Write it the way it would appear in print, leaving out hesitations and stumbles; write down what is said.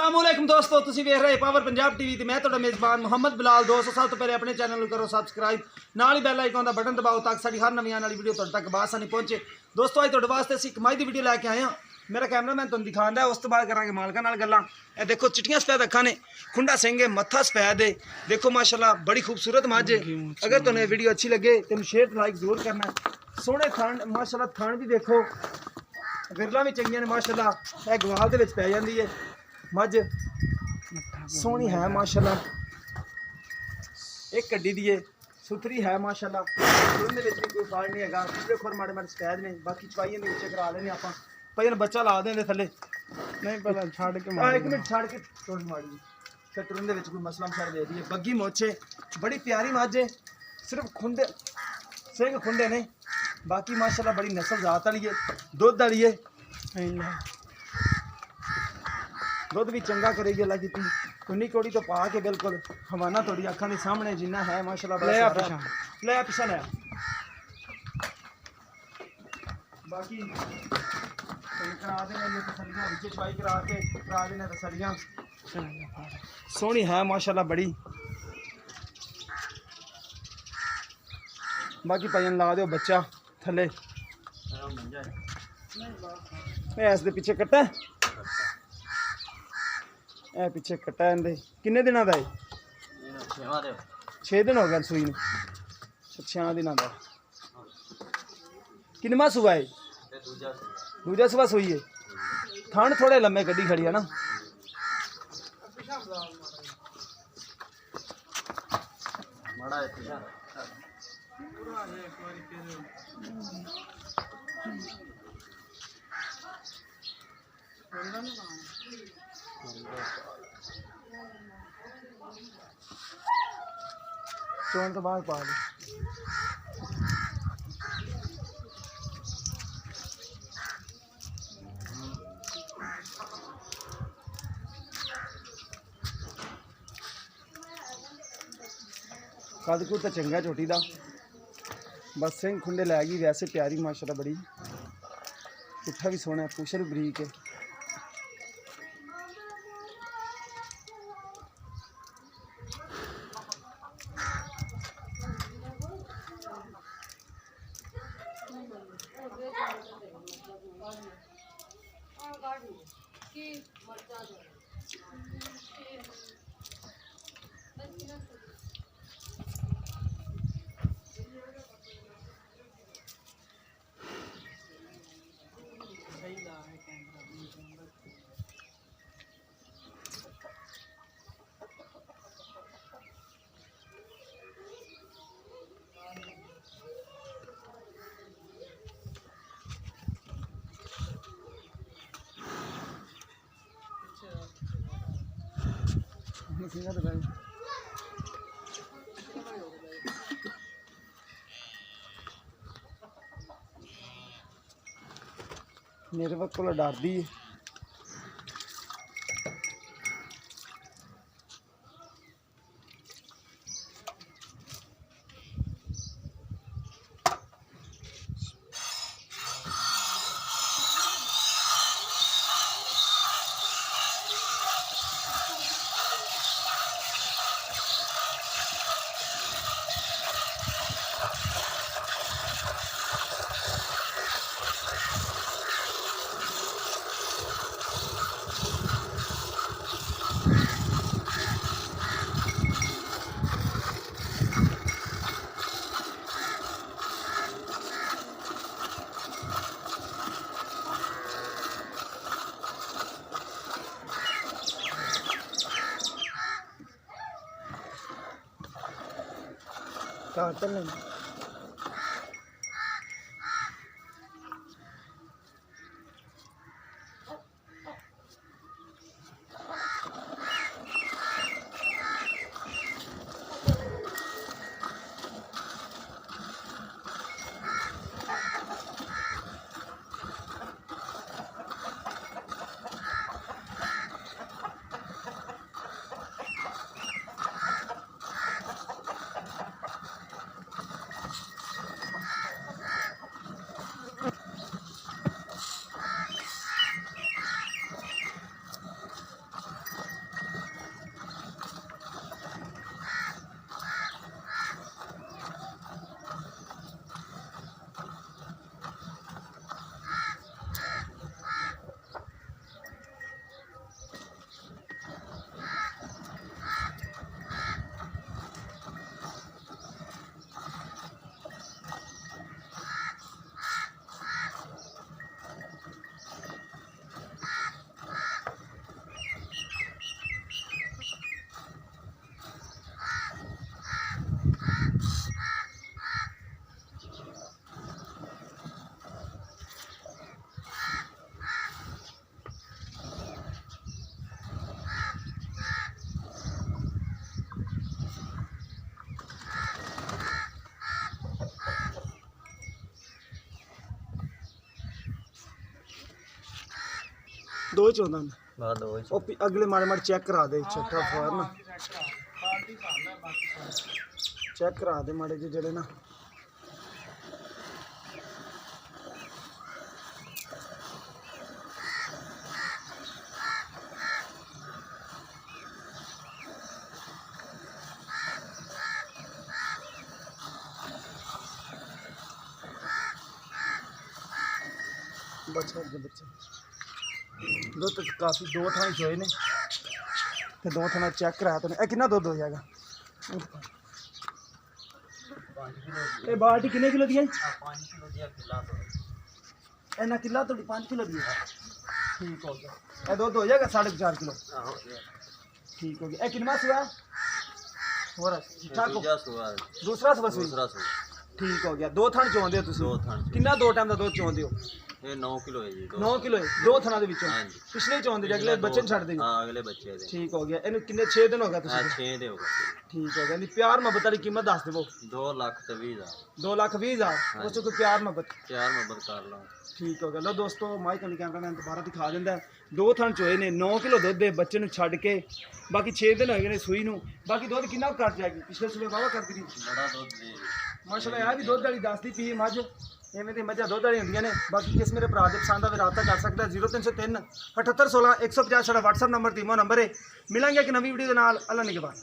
अस्सलामुअलैकुम दोस्तों, तुसी वेख रहे पावर पंजाब टीवी ते मैं तुहाडा मेज़बान मोहम्मद बिलाल। दोस्तों, सब तो पहले अपने चैनल को करो सब्सक्राइब, नाल ही बैल आइकन का बटन दबाओ ताकि साडी हर नवीं आने वाली वीडियो तुहाडे तक बासानी पहुंचे। दोस्तों, अज तुहाडे वास्ते असीं कमाई दी वीडियो लैके आए हां। मेरा कैमरामैन तुहानूं दिखांदा है, उस तो बाद करांगे मालकां नाल गल्लां। ए देखो चिट्टियां सफेद अखां ने, खुंडा सिंह है, मत्था सफेद है। देखो माशाल्लाह बड़ी खूबसूरत मझ है। अगर तुहानूं वीडियो अच्छी लगे तो शेयर लाइक जरूर करना। सोहणे थण माशाल्लाह, थण भी देखो, गिरलां भी चंगियां ने माशाल्लाह। ए गवाल दे विच पै जांदी है मझ, सोहनी है माशाल्लाह। एक कड्डी दी है, सुथरी है माशाल्लाह। दुध दे विच भी कोई फाल्ट नहीं हैगा। पूरे खुर माड़े माड़े सफेद ने। बाकी चवाइयां दे विच करा लेने आपां। भाई बच्चा ला देंदे थल्ले नहीं पता छड़ के मार एक मिनट छड़ के टोन मारी फिर टुरन दे विच कोई मसला मसला दे दी है। बग्गी मोछे बड़ी प्यारी मझ है। सिर्फ खुंडे सिंह खुंडे ने, बाकी माशाल्लाह बड़ी नस्ल जात वाली है, दुध वाली है। दुध भी चंगा करेगी अल्लाह की ती। कुन्नी कोड़ी तो पा के बिल्कुल हवाना थोड़ी अखां के सामने जिन्ना है माशाल्लाह। ले पिछा ले बाकी करा देने तसलियां विच चवाई करा के करा देने तसलियां। सोहनी है माशाल्लाह बड़ी। बाकी भाईन ला दो बच्चा थले। इस दे पिछे कट्टा ए पिछे कट्टा इनदे किन्ने दिनों का है? 6 दिन हो गए सूई ने। 6 दिनों का किन्नवा सूआ है? दूजा सूआ सूई है। थण थोड़े लम्बे कड्डी खड़ी है ना। चोन तो बाद पा दे। कद कुद तो चंगा झोटी का, बस सिंह खुंडे लै गई। वैसे प्यारी माशाल्लाह बड़ी। पुट्ठा भी सोहना है, पुछर भी बरीक है। मेरे वक्त को डरदी है। कहाँ चल रहे? ਦੋ ਚੋਂਦਾ ਬਾਅਦ ਦੋ ਉਹ ਅਗਲੇ ਮਾੜੇ ਮਾੜੇ ਚੈੱਕ ਕਰਾ ਦੇ ਛੱਟਾ ਫਾਰ ਨਾ ਚੈੱਕ ਕਰਾ ਦੇ ਮਾੜੇ ਜਿਹੇ ਜਿਹੜੇ ਨਾ बच्चा बच्चे दो तो काफ़ी दो थाने चोए ने ते दो थाना चेक कराया तो ए कितना दूध हो जाएगा ये बाल्टी कितने किलो दी है 5 किलो दिया किला तो ना किला तो 5 किलो दी ठीक हो गया ये दूध हो जाएगा 4.5 किलो ठीक हो गया ए कितना सुआ हो रहा दूसरा सुबह ठीक हो गया दो थान चोंदे हो तुसी कितना दो टाइम दा दूध चोंदे हो ये 9 किलो है जी 9 किलो है दो थाना दे विचों पिछले चोंदे अगले बच्चे छड़ देंगे हां अगले बच्चे दे ठीक हो गया इनु कितने 6 दिन हो गया तुसी 6 दिन हो गए ठीक हो गया नी प्यार मोहब्बत वाली कीमत दस देवो 2,20,000 उस कोई प्यार मोहब्बत कर लो ठीक हो गया लो दोस्तों माई कन कैमरामैन दोबारा दिखा दिंदा दो थान चोए ने 9 किलो दुध दे बच्चे नु छड़ के बाकी 6 दिन हो गए ने सूई नु बाकी दुध कितना कर जाएगी पिछले सुबह बाबा कर दी बड़ा दुध दे माशाल्लाह यार भी दुध वाली दसदी पी मझ इवें दी मझां दुध वाली होंदियां ने बाकी किस मेरे भरा दे पसंद आवे राबता कर सकदा 0303 78 16 150 साडा WhatsApp नंबर तीमो नंबर है मिलेंगे एक नवी वीडियो दे नाल अल्लाह निगहबान।